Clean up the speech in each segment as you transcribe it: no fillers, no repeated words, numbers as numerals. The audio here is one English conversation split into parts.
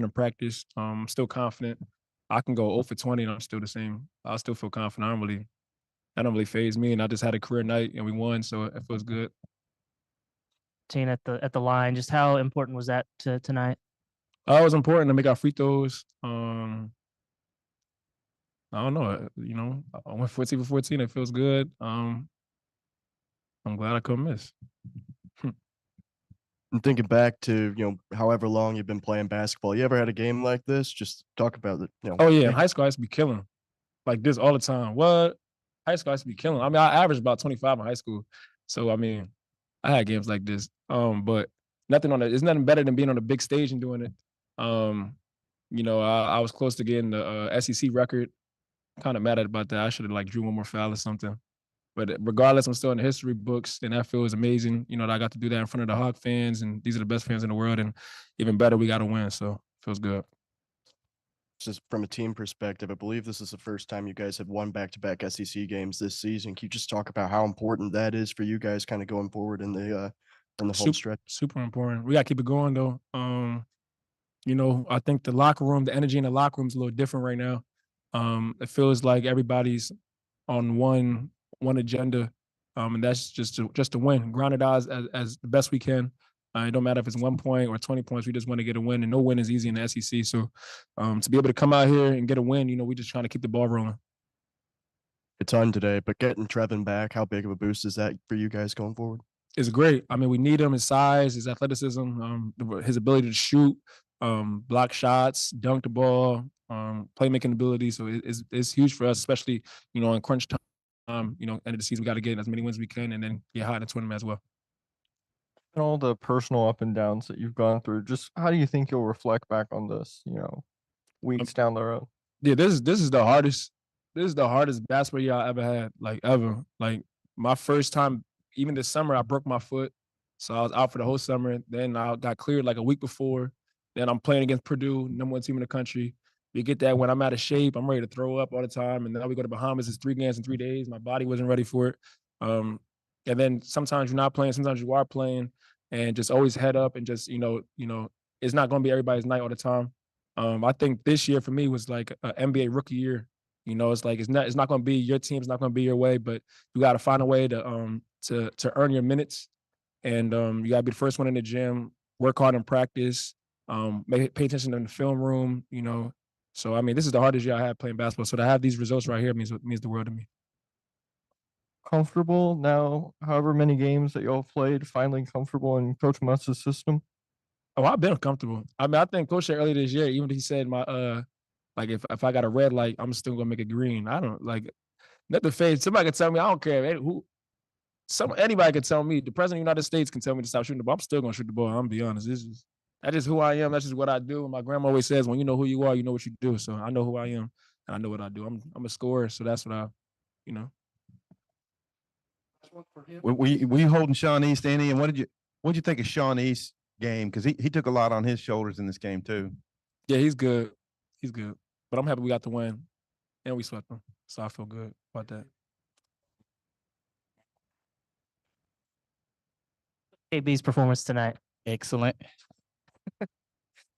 in practice. I'm still confident. I can go 0 for 20 and I'm still the same. I still feel confident. That don't really phase me. And I just had a career night and we won, so it feels good. Team at the line. Just how important was that to tonight? It was important to make our free throws. I don't know. I went 14 for 14. It feels good. I'm glad I couldn't miss. And thinking back to, however long you've been playing basketball, you ever had a game like this? Just talk about it. Oh yeah, in high school I used to be killing like this all the time. What? High school I used to be killing. I mean, I averaged about 25 in high school, so I mean, I had games like this. But nothing on it. It's nothing better than being on a big stage and doing it. I was close to getting the SEC record. Kind of mad about that. I should have like drew one more foul or something. But regardless, I'm still in the history books, and that feels amazing. That I got to do that in front of the Hawk fans, and these are the best fans in the world. And even better, we got to win. So it feels good. Just from a team perspective, I believe this is the first time you guys have won back-to-back SEC games this season. Can you just talk about how important that is for you guys, kind of going forward in the home stretch? Super important. We got to keep it going though. I think the locker room, the energy in the locker room is a little different right now. It feels like everybody's on one agenda, and that's just to win, grind it out as the best we can. It don't matter if it's 1 point or 20 points. We just want to get a win, and no win is easy in the SEC. So, to be able to come out here and get a win, we just trying to keep the ball rolling. A ton today, but getting Trevin back, how big of a boost is that for you guys going forward? It's great. I mean, we need him, his size, his athleticism, his ability to shoot, block shots, dunk the ball, playmaking ability. So it's huge for us, especially in crunch time. End of the season, we got to get as many wins as we can, and then get hot in the tournament as well. And all the personal up and downs that you've gone through, just how do you think you'll reflect back on this? Weeks down the road. Yeah, this is the hardest. This is the hardest basketball year I ever had, like ever. Like my first time, even this summer, I broke my foot, so I was out for the whole summer. Then I got cleared like a week before. Then I'm playing against Purdue, number 1 team in the country. We get that when I'm out of shape, I'm ready to throw up all the time. And now we go to Bahamas. It's 3 games in 3 days. My body wasn't ready for it. And then sometimes you're not playing, sometimes you are playing, and just always head up and just it's not going to be everybody's night all the time. I think this year for me was like an NBA rookie year. It's like it's not going to be your team's not going to be your way, but you got to find a way to earn your minutes, and you got to be the first one in the gym, work hard in practice, pay attention in the film room. So I mean, this is the hardest year I had playing basketball. So to have these results right here means the world to me. Comfortable now, however many games that y'all played, finally comfortable in Coach Muss's system? Oh, I've been comfortable. I mean, I think Coach said earlier this year, even he said like if I got a red light, I'm still gonna make it green. I don't like nothing fades. Somebody can tell me, I don't care. Anybody can tell me. The president of the United States can tell me to stop shooting the ball. I'm still gonna shoot the ball. I'm gonna be honest. That's just who I am. That's just what I do. And my grandma always says, when you know who you are, you know what you do. So I know who I am and I know what I do. I'm a scorer, so that's what you know. We holding Sean East, Andy, and what did you think of Sean East's game? Because he took a lot on his shoulders in this game too. Yeah, he's good. He's good. But I'm happy we got the win and we swept them. So I feel good about that. KB's performance tonight. Excellent.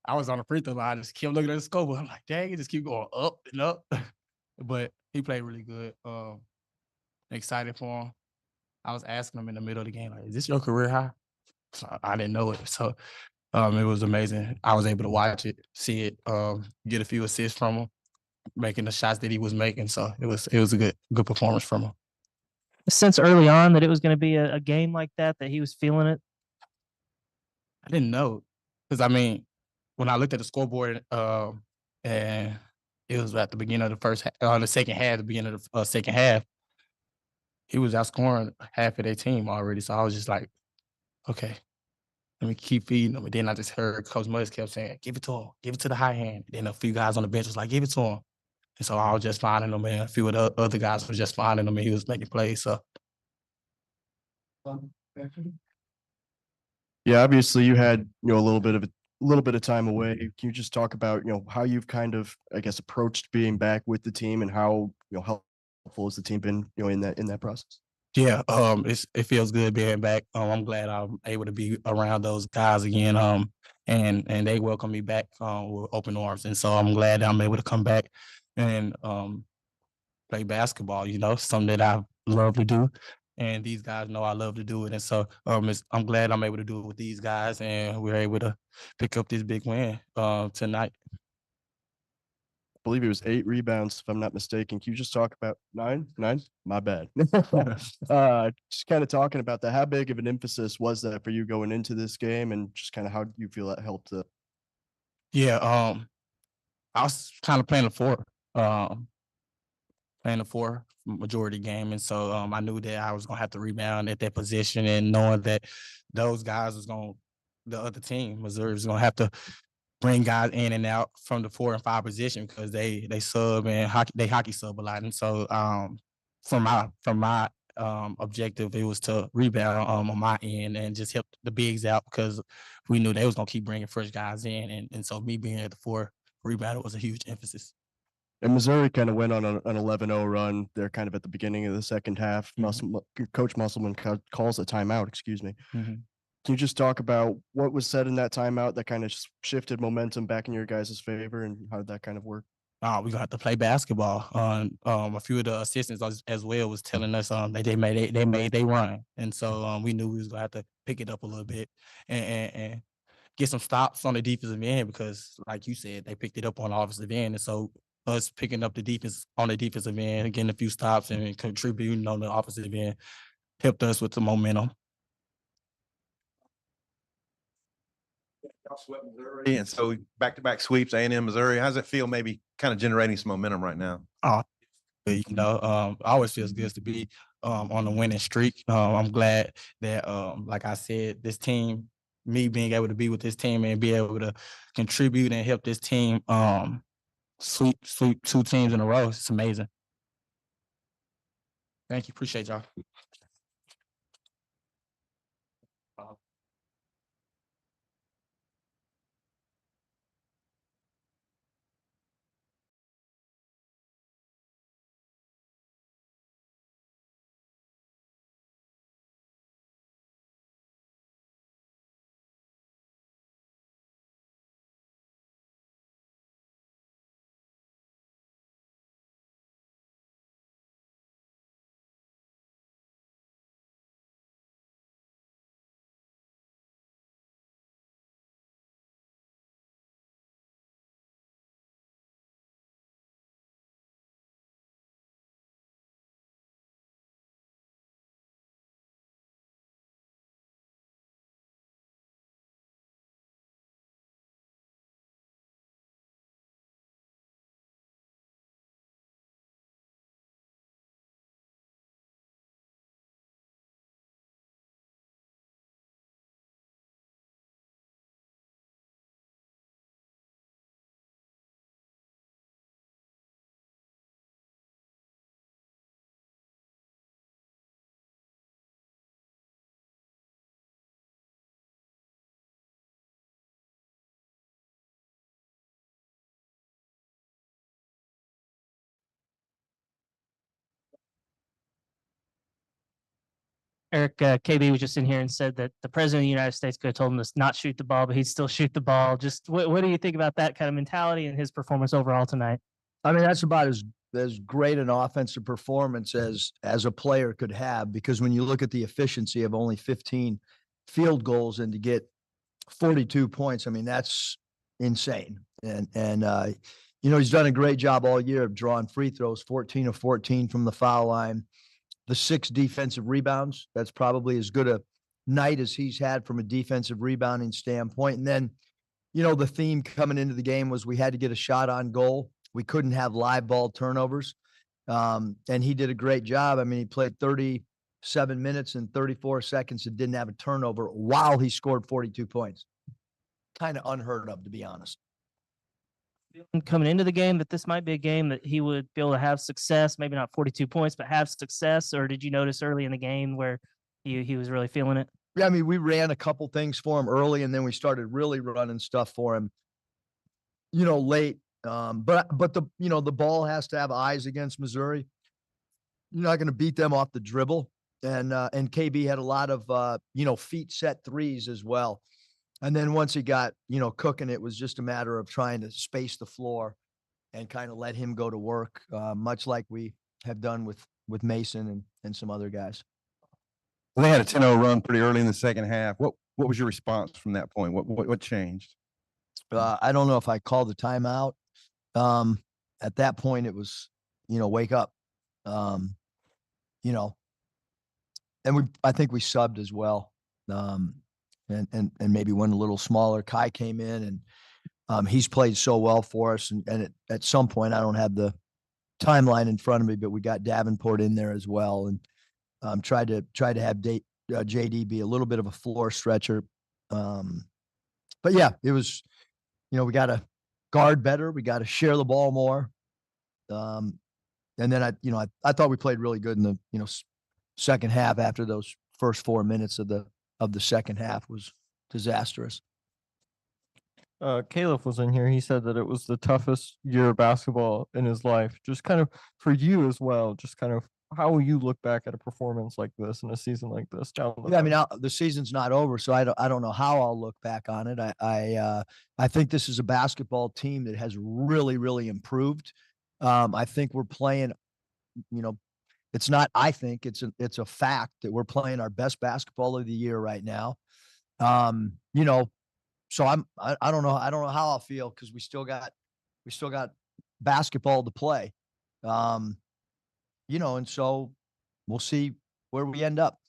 I was on the free throw line. I just kept looking at the scoreboard. I'm like, dang, it just keep going up and up. But he played really good. Excited for him. I was asking him in the middle of the game, like, is this your career high? So I didn't know it. So it was amazing. I was able to watch it, see it, get a few assists from him, making the shots that he was making. So it was a good performance from him. Since early on that it was going to be a game like that he was feeling it? I didn't know. Because, I mean, when I looked at the scoreboard and it was at the beginning of the second half, the beginning of the second half, he was outscoring half of their team already. So I was just like, okay, let me keep feeding him. And then I just heard Coach Mudge kept saying, give it to him, give it to the high hand. And then a few guys on the bench was like, give it to him. And so I was just finding him, and a few of the other guys were just finding him, and he was making plays. So. Yeah, obviously you had a little bit of time away. Can you just talk about how you've kind of, I guess, approached being back with the team, and how helpful has the team been in that process? Yeah, it feels good being back. I'm glad I'm able to be around those guys again. And they welcome me back with open arms, and so I'm glad that I'm able to come back and play basketball. You know, something that I love to do, and these guys know I love to do it. And so I'm glad I'm able to do it with these guys, and we're able to pick up this big win tonight. Believe it was 8 rebounds, if I'm not mistaken. Can you just talk about 9? 9? My bad. Just kind of talking about that. How big of an emphasis was that for you going into this game, and just kind of how do you feel that helped? Yeah, I was kind of playing the four majority game, and so I knew that I was gonna have to rebound at that position, and knowing that those guys the other team, Missouri, was gonna have to bring guys in and out from the 4 and 5 position because they sub and hockey sub a lot. And so from my objective, it was to rebound on my end and just help the bigs out because we knew they was gonna keep bringing fresh guys in, and so me being at the 4 rebound was a huge emphasis. And Missouri kind of went on an 11-0 run. They're kind of at the beginning of the second half. Coach Musselman calls a timeout, excuse me. Mhm. Can you just talk about what was said in that timeout that kind of shifted momentum back in your guys' favor, and how did that kind of work? We're gonna have to play basketball. A few of the assistants as well was telling us they made they run, and so we knew we was gonna have to pick it up a little bit and get some stops on the defensive end because, like you said, they picked it up on the offensive end, and so us picking up the defense on the defensive end, getting a few stops and contributing on the offensive end helped us with the momentum. Y'all swept Missouri, and so back-to-back sweeps, A&M, Missouri. How's it feel maybe kind of generating some momentum right now? You know, always feels good to be on a winning streak. I'm glad that, like I said, this team, me being able to be with this team and be able to contribute and help this team sweep 2 teams in a row. It's amazing. Thank you. Appreciate y'all. Eric, KB was just in here and said that the president of the United States could have told him to not shoot the ball, but he'd still shoot the ball. Just what do you think about that kind of mentality and his performance overall tonight? I mean, that's about as great an offensive performance as a player could have, because when you look at the efficiency of only 15 field goals and to get 42 points, I mean, that's insane. And you know, he's done a great job all year of drawing free throws, 14 of 14 from the foul line. The 6 defensive rebounds, that's probably as good a night as he's had from a defensive rebounding standpoint. And then, you know, the theme coming into the game was we had to get a shot on goal. We couldn't have live ball turnovers. And he did a great job. I mean, he played 37 minutes and 34 seconds and didn't have a turnover while he scored 42 points. Kind of unheard of, to be honest. Coming into the game that this might be a game that he would be able to have success, maybe not 42 points, but have success? Or did you notice early in the game where he was really feeling it? Yeah, I mean, we ran a couple things for him early, and then we started really running stuff for him, you know, late. But the, you know, the ball has to have eyes against Missouri. You're not going to beat them off the dribble. and KB had a lot of feet set threes as well. And then once he got cooking, it was just a matter of trying to space the floor and kind of let him go to work, much like we have done with Mason and some other guys. They had a 10-0 run pretty early in the second half. What was your response from that point? What changed? I don't know if I called the timeout. At that point, it was, wake up. And I think we subbed as well. And maybe one a little smaller. Kai came in and he's played so well for us. And at some point, I don't have the timeline in front of me, but we got Davenport in there as well, and tried to have JD be a little bit of a floor stretcher. But yeah, it was, we got to guard better. We got to share the ball more. And then I thought we played really good in the, second half after those first 4 minutes of the second half was disastrous. Caleb was in here. He said that it was the toughest year of basketball in his life. Just kind of for you as well, just kind of how will you look back at a performance like this in a season like this? Yeah, I mean, the season's not over, so I don't know how I'll look back on it. I think this is a basketball team that has really, really improved. I think we're playing, it's not, I think it's a fact that we're playing our best basketball of the year right now. So I don't know how I'll feel because we still got basketball to play. And so we'll see where we end up.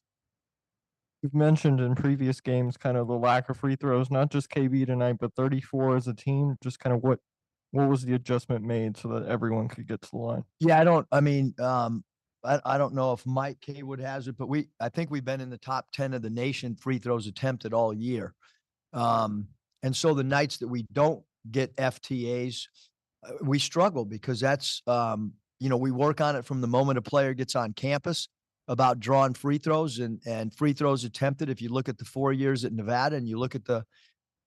You've mentioned in previous games kind of the lack of free throws, not just KB tonight, but 34 as a team. Just kind of what was the adjustment made so that everyone could get to the line? Yeah, I don't know if Mike Kaywood has it, but I think we've been in the top 10 of the nation free throws attempted all year. And so the nights that we don't get FTAs, we struggle because that's, we work on it from the moment a player gets on campus about drawing free throws and free throws attempted. If you look at the 4 years at Nevada and you look at the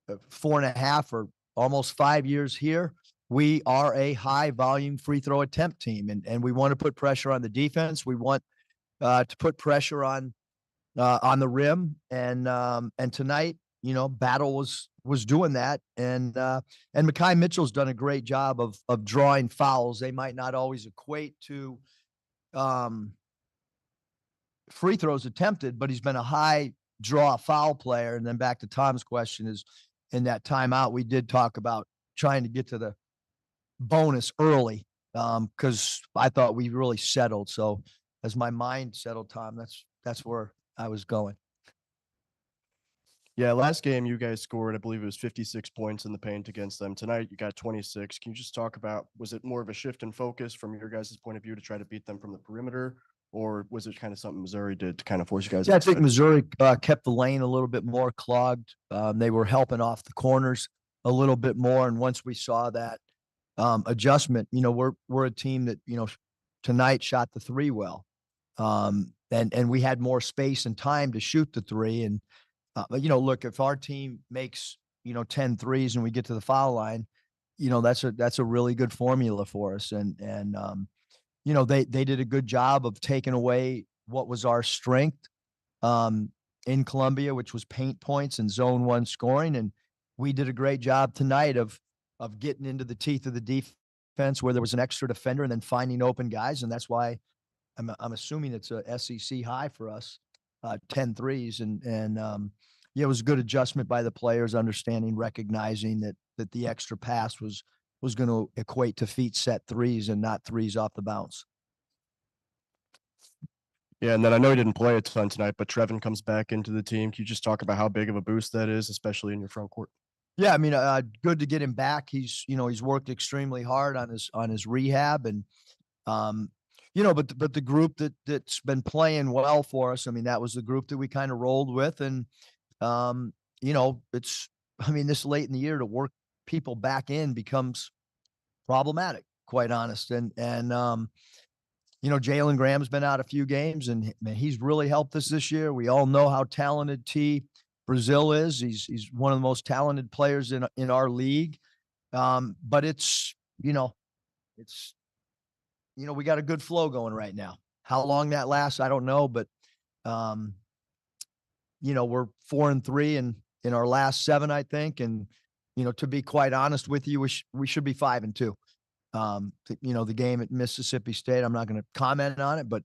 4.5 or almost 5 years here, we are a high volume free throw attempt team. And we want to put pressure on the defense. We want to put pressure on the rim. And tonight, Battle was doing that. And Mekhi Mitchell's done a great job of drawing fouls. They might not always equate to free throws attempted, but he's been a high draw foul player. And then back to Tom's question is in that timeout, we did talk about trying to get to the bonus early because I thought we really settled. So as my mind settled, Tom, that's where I was going. Yeah, last game you guys scored, I believe it was 56 points in the paint against them. Tonight you got 26. Can you just talk about, was it more of a shift in focus from your guys' point of view to try to beat them from the perimeter? Or was it kind of something Missouri did to kind of force you guys? Yeah, I think Missouri kept the lane a little bit more clogged. They were helping off the corners a little bit more. And once we saw that adjustment, we're a team that, tonight shot the three well. And we had more space and time to shoot the three. And look, if our team makes, 10 threes and we get to the foul line, that's a really good formula for us. And they did a good job of taking away what was our strength in Columbia, which was paint points and zone one scoring. And we did a great job tonight of getting into the teeth of the defense where there was an extra defender and then finding open guys. And that's why I'm assuming it's a SEC high for us, 10 threes. It was a good adjustment by the players, understanding, recognizing that the extra pass was going to equate to feet set threes and not threes off the bounce. Yeah, and then I know he didn't play a ton tonight, but Trevin comes back into the team. Can you just talk about how big of a boost that is, especially in your front court? Yeah, I mean, good to get him back. He's worked extremely hard on his rehab, and but the group that's been playing well for us. I mean, that was the group that we kind of rolled with, and this late in the year to work people back in becomes problematic, quite honest. And Jalen Graham's been out a few games, and he's really helped us this year. We all know how talented T. Brazil is. He's one of the most talented players in our league. But it's we got a good flow going right now. How long that lasts, I don't know, but We're 4-3 in our last 7, I think. And, to be quite honest with you, we should be 5-2. The game at Mississippi State, I'm not going to comment on it, but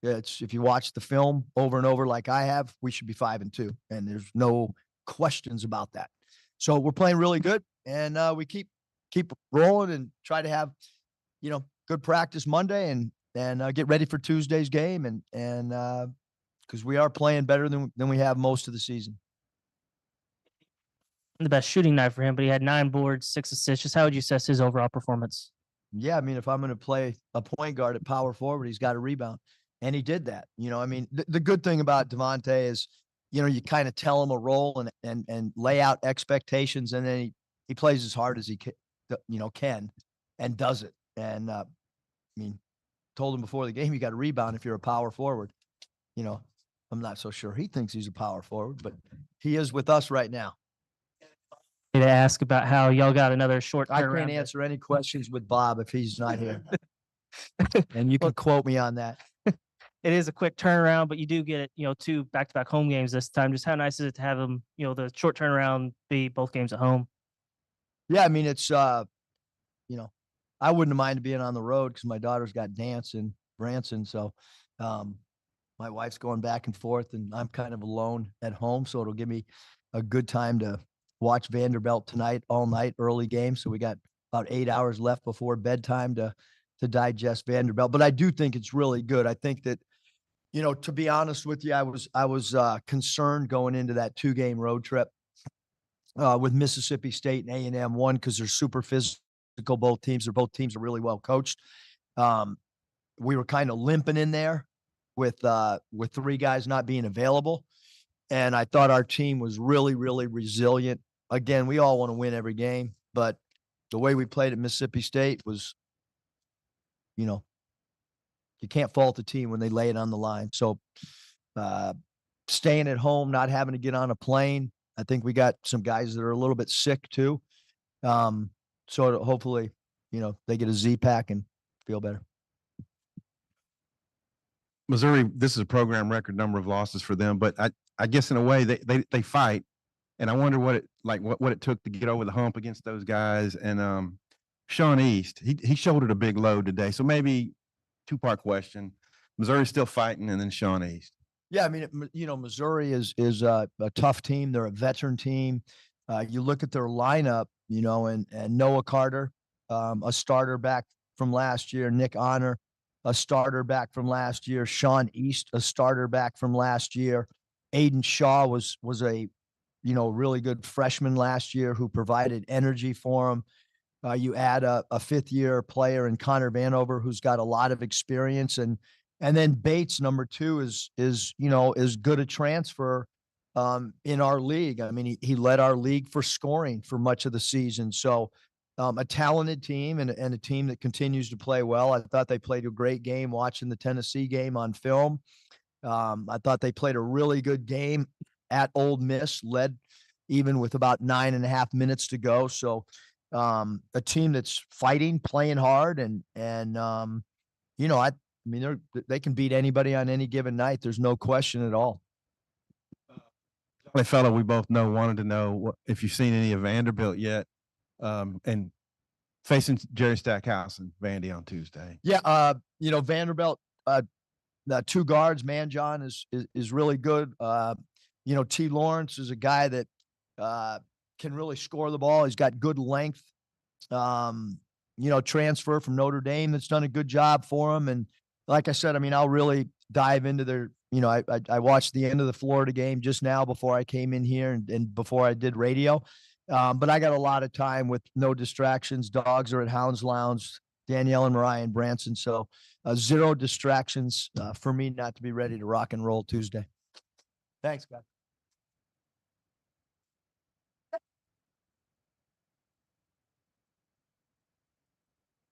if you watch the film over and over like I have, we should be 5-2, and there's no questions about that. So we're playing really good, and we keep rolling and try to have good practice Monday and get ready for Tuesday's game, and because we are playing better than we have most of the season. The best shooting night for him, but he had 9 boards, 6 assists. Just how would you assess his overall performance? Yeah, I mean, if I'm going to play a point guard at power forward, he's got to rebound. And he did that. I mean, the good thing about Devontae is, you kind of tell him a role and lay out expectations, and then he plays as hard as he can and does it. And I mean, told him before the game, you got to rebound if you're a power forward. I'm not so sure he thinks he's a power forward, but he is with us right now. To ask about how y'all got another short I turnaround. can't answer any questions with Bob if he's not here. And you can quote me on that. It is a quick turnaround, but you do get it, 2 back-to-back home games this time. Just how nice is it to have them, the short turnaround be both games at home? Yeah, I mean, it's I wouldn't have minded being on the road because my daughter's got dance in Branson. So my wife's going back and forth, and I'm kind of alone at home. So it'll give me a good time to watch Vanderbilt tonight, all night, early game. So we got about 8 hours left before bedtime to digest Vanderbilt. But I do think it's really good. I think that, to be honest with you, I was concerned going into that 2-game road trip with Mississippi State and A&M. One, because they're super physical, both teams. Both teams are really well coached. We were kind of limping in there with 3 guys not being available. And I thought our team was really, really resilient. Again, we all want to win every game, but the way we played at Mississippi State was, you can't fault the team when they lay it on the line. So staying at home, not having to get on a plane. I think we got some guys that are a little bit sick too. So hopefully, they get a Z-Pack and feel better. Missouri, this is a program record number of losses for them, but I guess in a way they fight. And I wonder what it took to get over the hump against those guys. And Sean East, he shouldered a big load today. So maybe 2-part question. Missouri's still fighting, and then Sean East. Yeah, I mean, Missouri is a tough team. They're a veteran team. You look at their lineup, and Noah Carter, a starter back from last year, Nick Honor, a starter back from last year, Sean East, a starter back from last year. Aiden Shaw was a really good freshman last year who provided energy for him. You add a 5th-year player in Connor Vanover, who's got a lot of experience, and then Bates, number 2, is good a transfer in our league. I mean, he led our league for scoring for much of the season. So a talented team and a team that continues to play well. I thought they played a great game watching the Tennessee game on film. I thought they played a really good game at Ole Miss, led even with about 9.5 minutes to go. So a team that's fighting, playing hard, and they can beat anybody on any given night. There's no question at all. A fellow we both know wanted to know if you've seen any of Vanderbilt yet, and facing Jerry Stackhouse and Vandy on Tuesday. Yeah, Vanderbilt, the 2 guards, Manjon is really good. T. Lawrence is a guy that can really score the ball. He's got good length. Transfer from Notre Dame that's done a good job for him. And like I said, I mean, I'll really dive into their, I watched the end of the Florida game just now before I came in here and before I did radio. But I got a lot of time with no distractions. Dogs are at Hounds Lounge, Danielle and Mariah and Branson. So 0 distractions for me not to be ready to rock and roll Tuesday. Thanks, guys.